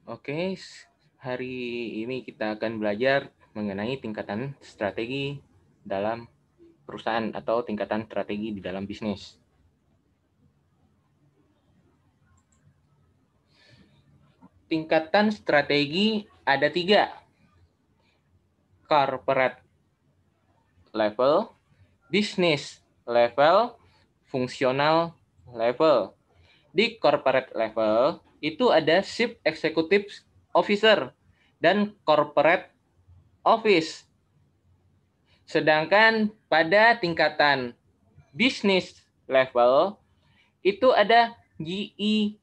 Oke, hari ini kita akan belajar mengenai tingkatan strategi dalam perusahaan atau tingkatan strategi di dalam bisnis. Tingkatan strategi ada 3, corporate level, business level, fungsional level. Di corporate level itu ada chief executive officer dan corporate office. Sedangkan pada tingkatan business level itu ada GE,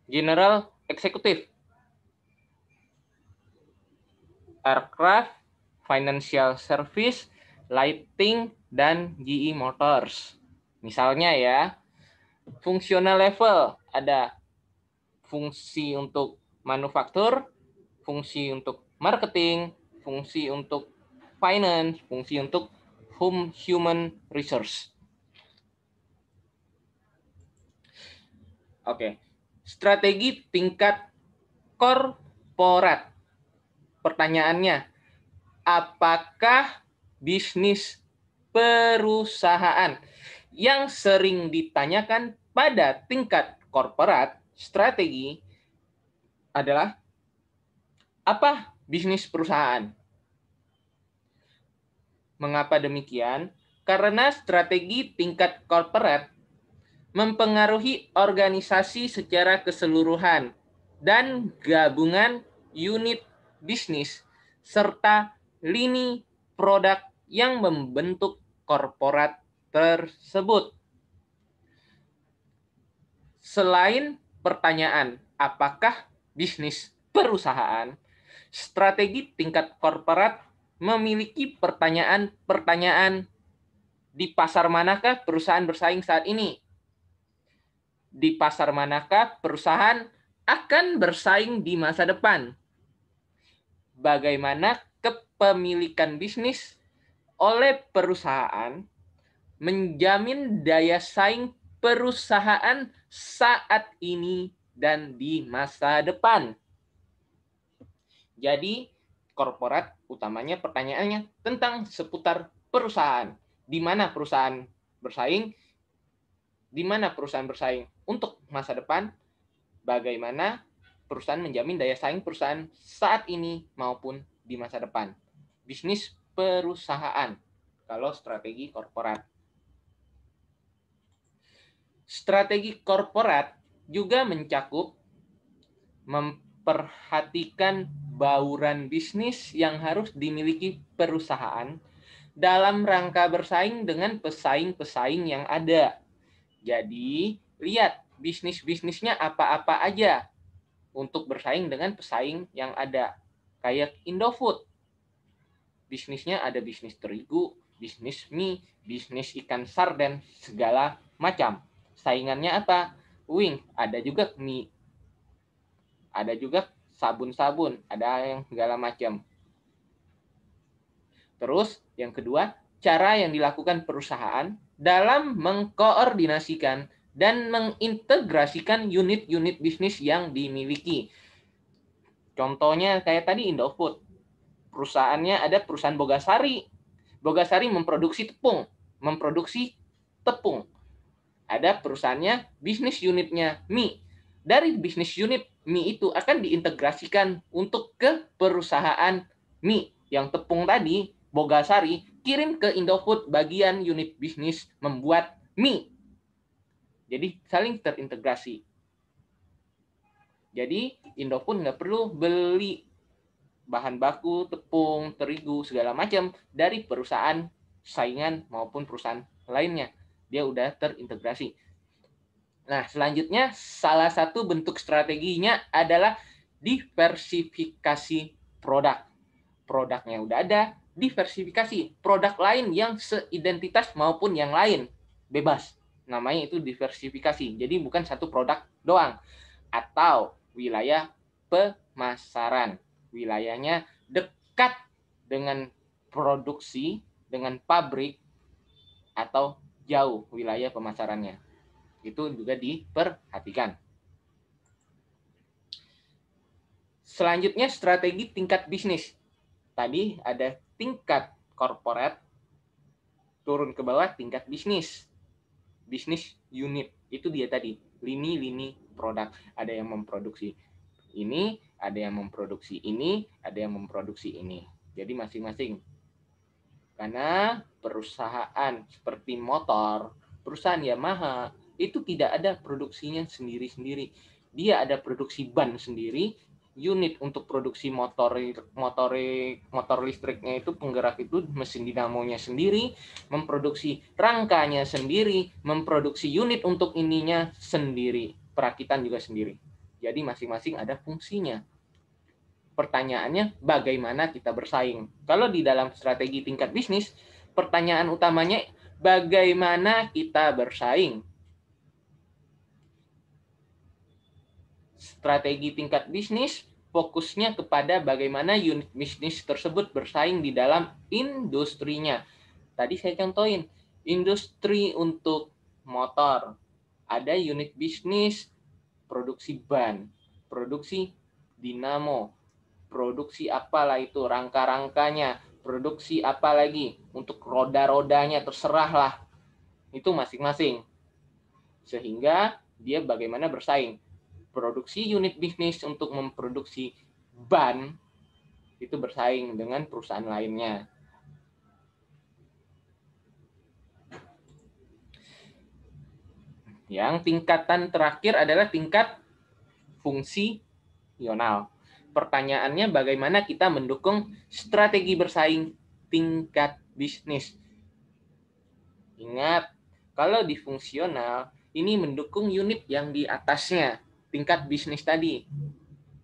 General Executive, Aircraft, Financial Service, Lighting, dan GE Motors. Misalnya ya, fungsional level ada fungsi untuk manufaktur, fungsi untuk marketing, fungsi untuk finance, fungsi untuk human resource. Oke. Strategi tingkat korporat. Pertanyaannya, apakah bisnis perusahaan yang sering ditanyakan pada tingkat korporat strategi adalah apa bisnis perusahaan? Mengapa demikian? Karena strategi tingkat korporat mempengaruhi organisasi secara keseluruhan dan gabungan unit bisnis serta lini produk yang membentuk korporat tersebut. Selain pertanyaan apakah bisnis perusahaan, strategi tingkat korporat memiliki pertanyaan-pertanyaan di pasar manakah perusahaan bersaing saat ini? Di pasar manakah perusahaan akan bersaing di masa depan? Bagaimana kepemilikan bisnis oleh perusahaan menjamin daya saing perusahaan saat ini dan di masa depan? Jadi, korporat utamanya pertanyaannya tentang seputar perusahaan. Di mana perusahaan bersaing? Di mana perusahaan bersaing untuk masa depan? Bagaimana perusahaan menjamin daya saing perusahaan saat ini maupun di masa depan. Bisnis perusahaan kalau strategi korporat. Strategi korporat juga mencakup memperhatikan bauran bisnis yang harus dimiliki perusahaan dalam rangka bersaing dengan pesaing-pesaing yang ada. Jadi, lihat bisnis-bisnisnya apa-apa aja untuk bersaing dengan pesaing yang ada. Kayak Indofood. Bisnisnya ada bisnis terigu, bisnis mie, bisnis ikan sarden, segala macam. Saingannya apa? Wing, ada juga mie. Ada juga sabun-sabun, ada yang segala macam. Terus, yang kedua, cara yang dilakukan perusahaan dalam mengkoordinasikan dan mengintegrasikan unit-unit bisnis yang dimiliki. Contohnya kayak tadi Indofood. Perusahaannya ada perusahaan Bogasari. Bogasari memproduksi tepung. Ada perusahaannya bisnis unitnya mie. Dari bisnis unit mie itu akan diintegrasikan untuk ke perusahaan mie yang tepung tadi, Bogasari, kirim ke Indofood bagian unit bisnis membuat mie. Jadi saling terintegrasi. Jadi Indofood nggak perlu beli bahan baku, tepung, terigu, segala macam dari perusahaan saingan maupun perusahaan lainnya. Dia udah terintegrasi. Nah, selanjutnya salah satu bentuk strateginya adalah diversifikasi produk. Produknya udah ada, diversifikasi produk lain yang seidentitas maupun yang lain. Bebas. Namanya itu diversifikasi. Jadi bukan satu produk doang. Atau wilayah pemasaran. Wilayahnya dekat dengan produksi, dengan pabrik, atau jauh wilayah pemasarannya. Itu juga diperhatikan. Selanjutnya strategi tingkat bisnis. Tadi ada tingkat corporate, turun ke bawah tingkat bisnis. Bisnis unit, itu dia tadi, lini-lini produk. Ada yang memproduksi ini, ada yang memproduksi ini, ada yang memproduksi ini. Jadi masing-masing. Karena perusahaan seperti motor, perusahaan Yamaha, itu tidak ada produksinya sendiri-sendiri. Dia ada produksi ban sendiri, unit untuk produksi motor listriknya itu, penggerak itu mesin dinamonya sendiri, memproduksi rangkanya sendiri, memproduksi unit untuk ininya sendiri, perakitan juga sendiri. Jadi masing-masing ada fungsinya. Pertanyaannya, bagaimana kita bersaing? Kalau di dalam strategi tingkat bisnis, pertanyaan utamanya bagaimana kita bersaing? Strategi tingkat bisnis fokusnya kepada bagaimana unit bisnis tersebut bersaing di dalam industrinya. Tadi saya contohin, industri untuk motor. Ada unit bisnis produksi ban, produksi dinamo, produksi apalah itu, rangka-rangkanya, produksi apa lagi, untuk roda-rodanya, terserahlah. Itu masing-masing. Sehingga dia bagaimana bersaing. Produksi unit bisnis untuk memproduksi ban, itu bersaing dengan perusahaan lainnya. Yang tingkatan terakhir adalah tingkat fungsional. Pertanyaannya, bagaimana kita mendukung strategi bersaing tingkat bisnis? Ingat, kalau di fungsional, ini mendukung unit yang di atasnya, tingkat bisnis tadi.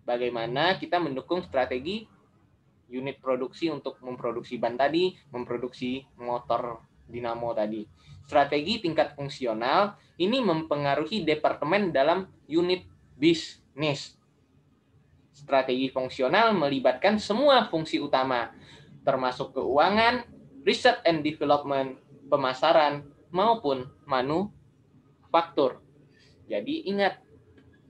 Bagaimana kita mendukung strategi unit produksi untuk memproduksi ban tadi, memproduksi motor dinamo tadi. Strategi tingkat fungsional ini mempengaruhi departemen dalam unit bisnis. Strategi fungsional melibatkan semua fungsi utama, termasuk keuangan, research and development, pemasaran, maupun manufaktur. Jadi ingat,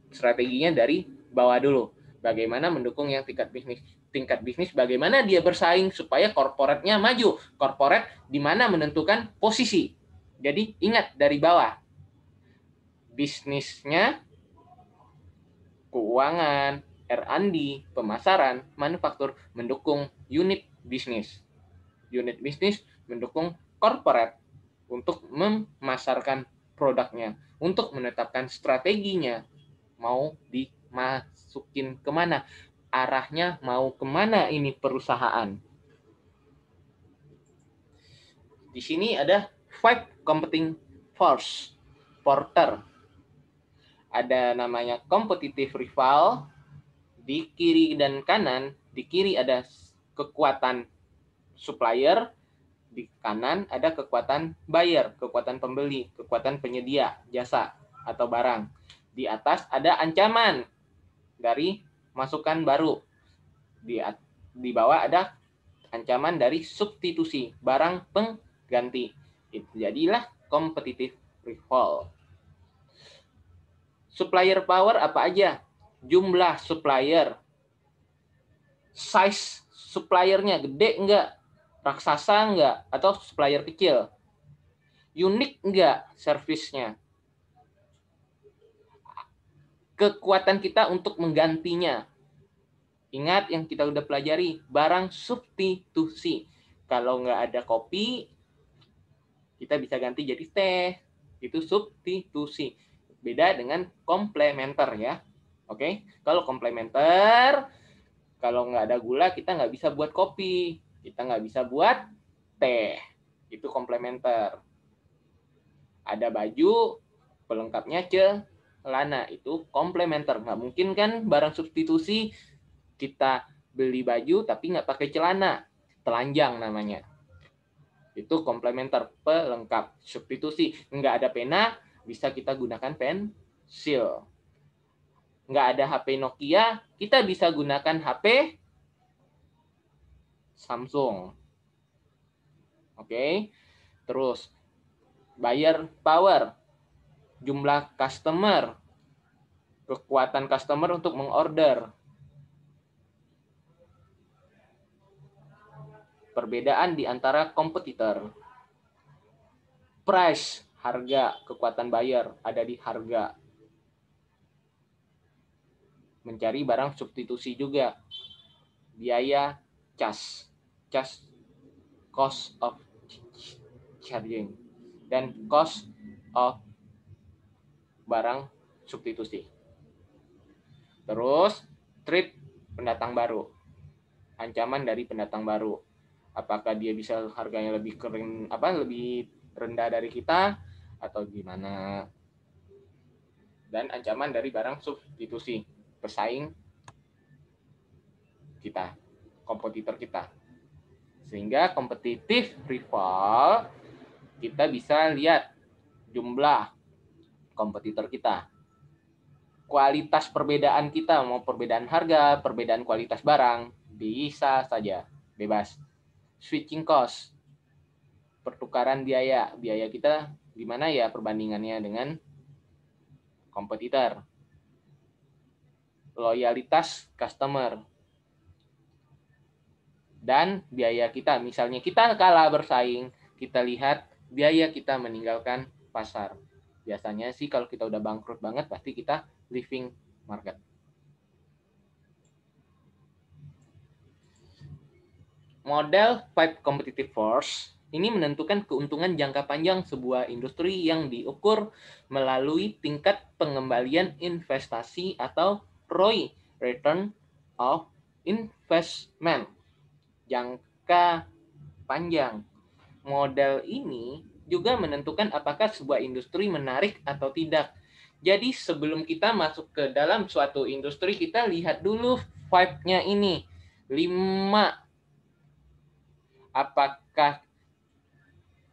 strateginya dari bawah dulu. Bagaimana mendukung yang tingkat bisnis. Tingkat bisnis bagaimana dia bersaing supaya korporatnya maju. Korporat di mana menentukan posisi. Jadi ingat dari bawah. Bisnisnya, keuangan, R&D, pemasaran, manufaktur mendukung unit bisnis. Unit bisnis mendukung korporat untuk memasarkan produknya, untuk menetapkan strateginya, mau dimasukin kemana, arahnya mau kemana ini perusahaan. Di sini ada 5 competing force, porter. Ada namanya competitive rival, di kiri dan kanan. Di kiri ada kekuatan supplier, di kanan ada kekuatan buyer, kekuatan pembeli, kekuatan penyedia jasa atau barang. Di atas ada ancaman dari masukan baru. Di bawah ada ancaman dari substitusi, barang pengganti. Itu jadilah competitive rival. Supplier power apa aja? Jumlah supplier, size suppliernya gede enggak, raksasa enggak, atau supplier kecil, unik enggak servisnya, kekuatan kita untuk menggantinya. Ingat yang kita udah pelajari, barang substitusi. Kalau nggak ada kopi, kita bisa ganti jadi teh. Itu substitusi. Beda dengan komplementer ya. Oke, kalau komplementer, kalau nggak ada gula, kita nggak bisa buat kopi. Kita nggak bisa buat teh. Itu komplementer. Ada baju, pelengkapnya celana. Itu komplementer. Nggak mungkin kan barang substitusi kita beli baju tapi nggak pakai celana. Telanjang namanya. Itu komplementer, pelengkap. Substitusi. Nggak ada pena, bisa kita gunakan pensil. Nggak ada HP Nokia, kita bisa gunakan HP Samsung. Oke. Terus buyer power, jumlah customer, kekuatan customer untuk mengorder. Perbedaan di antara kompetitor. Price, harga, kekuatan buyer ada di harga. Mencari barang substitusi juga. Biaya cas, cost of charging, dan cost of barang substitusi. Terus, threat, pendatang baru. Ancaman dari pendatang baru. Apakah dia bisa harganya lebih lebih rendah dari kita atau gimana? Dan ancaman dari barang substitusi, pesaing kita, kompetitor kita. Sehingga kompetitif rival, kita bisa lihat jumlah kompetitor kita, kualitas perbedaan kita, mau perbedaan harga, perbedaan kualitas barang, bisa saja, bebas. Switching cost, pertukaran biaya kita gimana ya perbandingannya dengan kompetitor. Loyalitas customer, dan biaya kita. Misalnya kita kalah bersaing, kita lihat biaya kita meninggalkan pasar. Biasanya sih kalau kita udah bangkrut banget, pasti kita leaving market. Model 5 competitive force ini menentukan keuntungan jangka panjang sebuah industri yang diukur melalui tingkat pengembalian investasi atau ROI, return of investment, jangka panjang. Model ini juga menentukan apakah sebuah industri menarik atau tidak. Jadi sebelum kita masuk ke dalam suatu industri, kita lihat dulu 5-nya ini. 5. Apakah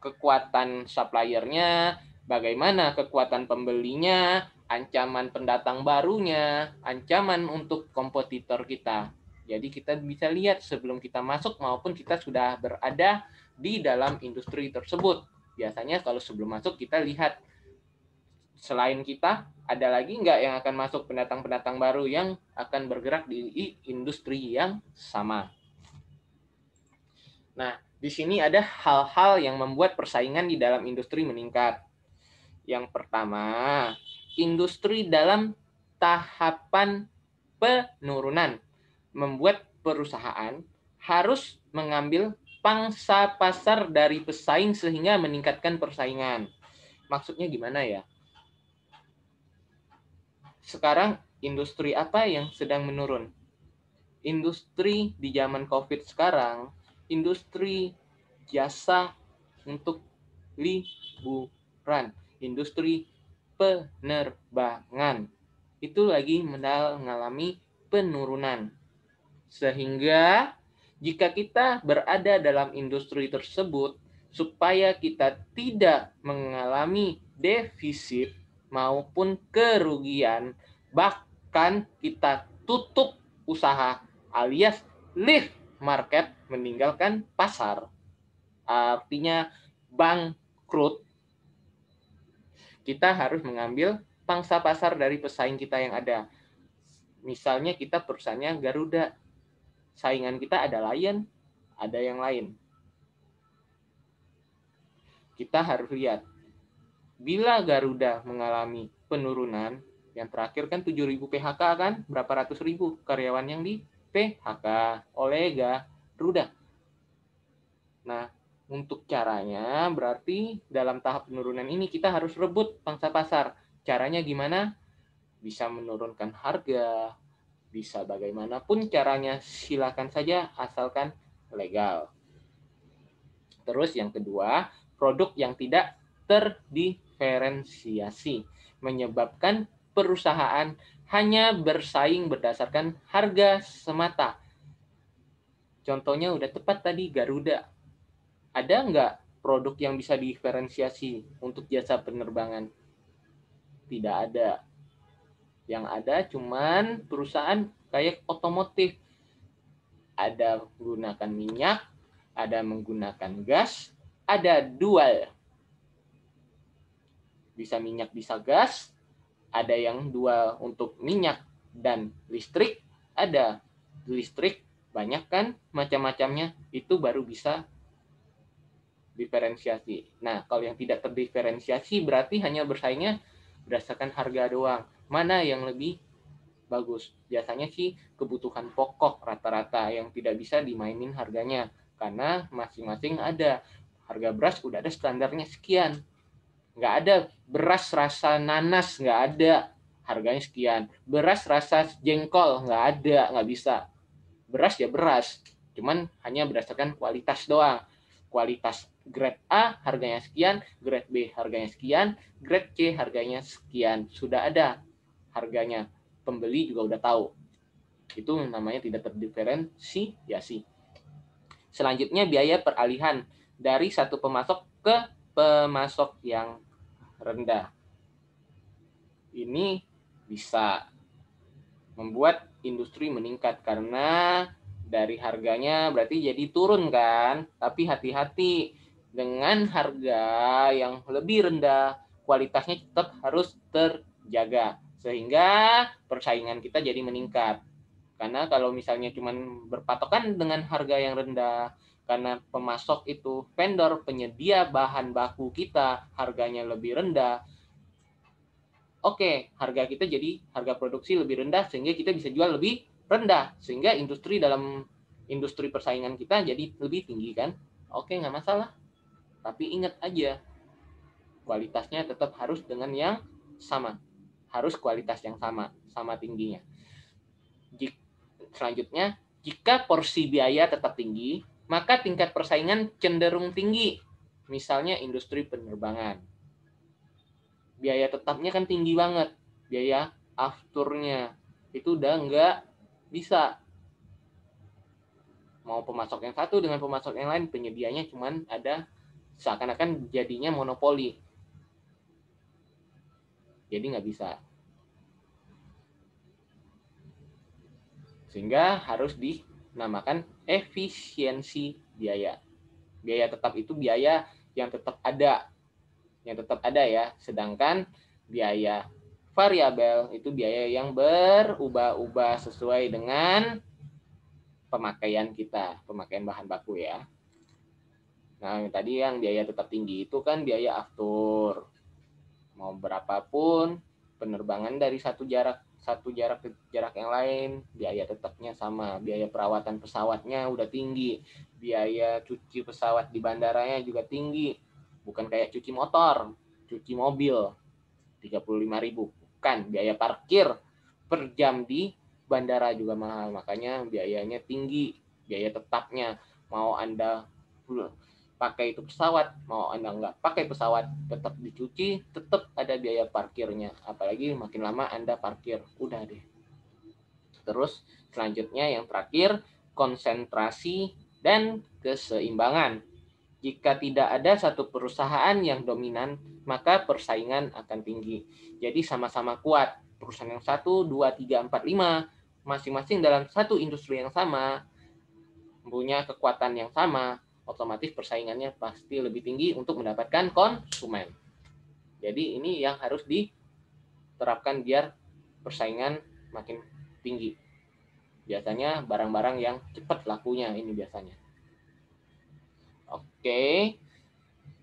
kekuatan suppliernya, bagaimana kekuatan pembelinya, ancaman pendatang barunya, ancaman untuk kompetitor kita. Jadi kita bisa lihat sebelum kita masuk maupun kita sudah berada di dalam industri tersebut. Biasanya kalau sebelum masuk kita lihat selain kita ada lagi nggak yang akan masuk pendatang-pendatang baru yang akan bergerak di industri yang sama. Nah, di sini ada hal-hal yang membuat persaingan di dalam industri meningkat. Yang pertama, industri dalam tahapan penurunan membuat perusahaan harus mengambil pangsa pasar dari pesaing sehingga meningkatkan persaingan. Maksudnya gimana ya? Sekarang industri apa yang sedang menurun? Industri di zaman COVID sekarang, industri jasa untuk liburan, industri penerbangan, itu lagi mengalami penurunan. Sehingga jika kita berada dalam industri tersebut, supaya kita tidak mengalami defisit maupun kerugian, bahkan kita tutup usaha alias leave market, meninggalkan pasar, artinya bangkrut, kita harus mengambil pangsa pasar dari pesaing kita yang ada. Misalnya kita perusahaannya Garuda, saingan kita ada Lion, ada yang lain. Kita harus lihat, bila Garuda mengalami penurunan, yang terakhir kan 7.000 PHK kan, berapa ratus ribu karyawan yang di PHK oleh Garuda. Nah, untuk caranya berarti dalam tahap penurunan ini kita harus rebut pangsa pasar. Caranya gimana? Bisa menurunkan harga, bisa bagaimanapun caranya, silakan saja asalkan legal. Terus yang kedua, produk yang tidak terdiferensiasi menyebabkan perusahaan hanya bersaing berdasarkan harga semata. Contohnya udah tepat tadi, Garuda. Ada nggak produk yang bisa diferensiasi untuk jasa penerbangan? Tidak ada. Yang ada cuman perusahaan kayak otomotif. Ada menggunakan minyak, ada menggunakan gas, ada dual. Bisa minyak, bisa gas. Ada yang dual untuk minyak dan listrik, ada listrik banyak kan macam-macamnya, itu baru bisa diferensiasi. Nah, kalau yang tidak terdiferensiasi berarti hanya bersaingnya berdasarkan harga doang. Mana yang lebih bagus? Biasanya sih kebutuhan pokok rata-rata yang tidak bisa dimainin harganya. Karena masing-masing ada. Harga beras udah ada standarnya sekian. Nggak ada beras rasa nanas, nggak ada. Harganya sekian. Beras rasa jengkol, nggak ada, nggak bisa. Beras ya beras. Cuman hanya berdasarkan kualitas doang. Kualitas grade A harganya sekian, grade B harganya sekian, grade C harganya sekian. Sudah ada harganya. Pembeli juga udah tahu. Itu namanya tidak terdiferensiasi. Selanjutnya biaya peralihan dari satu pemasok ke pemasok yang rendah. Ini bisa membuat industri meningkat karena dari harganya berarti jadi turun kan. Tapi hati-hati, dengan harga yang lebih rendah, kualitasnya tetap harus terjaga sehingga persaingan kita jadi meningkat. Karena kalau misalnya cuma berpatokan dengan harga yang rendah, karena pemasok itu vendor penyedia bahan baku kita harganya lebih rendah, oke, harga kita jadi harga produksi lebih rendah sehingga kita bisa jual lebih rendah sehingga industri persaingan kita jadi lebih tinggi kan. Oke, nggak masalah. Tapi ingat aja, kualitasnya tetap harus dengan yang sama. Harus kualitas yang sama tingginya. Selanjutnya, jika porsi biaya tetap tinggi, maka tingkat persaingan cenderung tinggi. Misalnya industri penerbangan. Biaya tetapnya kan tinggi banget. Biaya afturnya itu udah nggak bisa. Mau pemasok yang satu dengan pemasok yang lain, penyedianya cuman ada, seakan-akan jadinya monopoli. Jadi nggak bisa. Sehingga harus dinamakan efisiensi biaya. Biaya tetap itu biaya yang tetap ada. Yang tetap ada ya. Sedangkan biaya variabel itu biaya yang berubah-ubah sesuai dengan pemakaian kita, pemakaian bahan baku ya. Nah, tadi yang biaya tetap tinggi itu kan biaya aftur. Mau berapapun penerbangan dari satu jarak ke jarak yang lain, biaya tetapnya sama. Biaya perawatan pesawatnya udah tinggi. Biaya cuci pesawat di bandaranya juga tinggi. Bukan kayak cuci motor, cuci mobil 35.000. Bukan, biaya parkir per jam di bandara juga mahal, makanya biayanya tinggi, biaya tetapnya. Mau Anda pakai itu pesawat, mau Anda nggak pakai pesawat, tetap dicuci, tetap ada biaya parkirnya. Apalagi makin lama Anda parkir, udah deh. Terus selanjutnya yang terakhir, konsentrasi dan keseimbangan. Jika tidak ada satu perusahaan yang dominan, maka persaingan akan tinggi. Jadi sama-sama kuat. Perusahaan yang 1, 2, 3, 4, 5, masing-masing dalam satu industri yang sama, punya kekuatan yang sama, otomatis persaingannya pasti lebih tinggi untuk mendapatkan konsumen. Jadi ini yang harus diterapkan biar persaingan makin tinggi. Biasanya barang-barang yang cepat lakunya ini biasanya. Oke,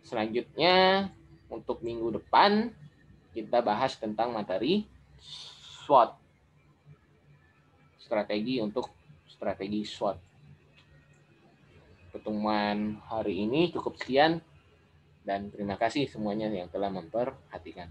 selanjutnya untuk minggu depan kita bahas tentang materi SWOT. Strategi SWOT. Pertemuan hari ini cukup sekian dan terima kasih semuanya yang telah memperhatikan.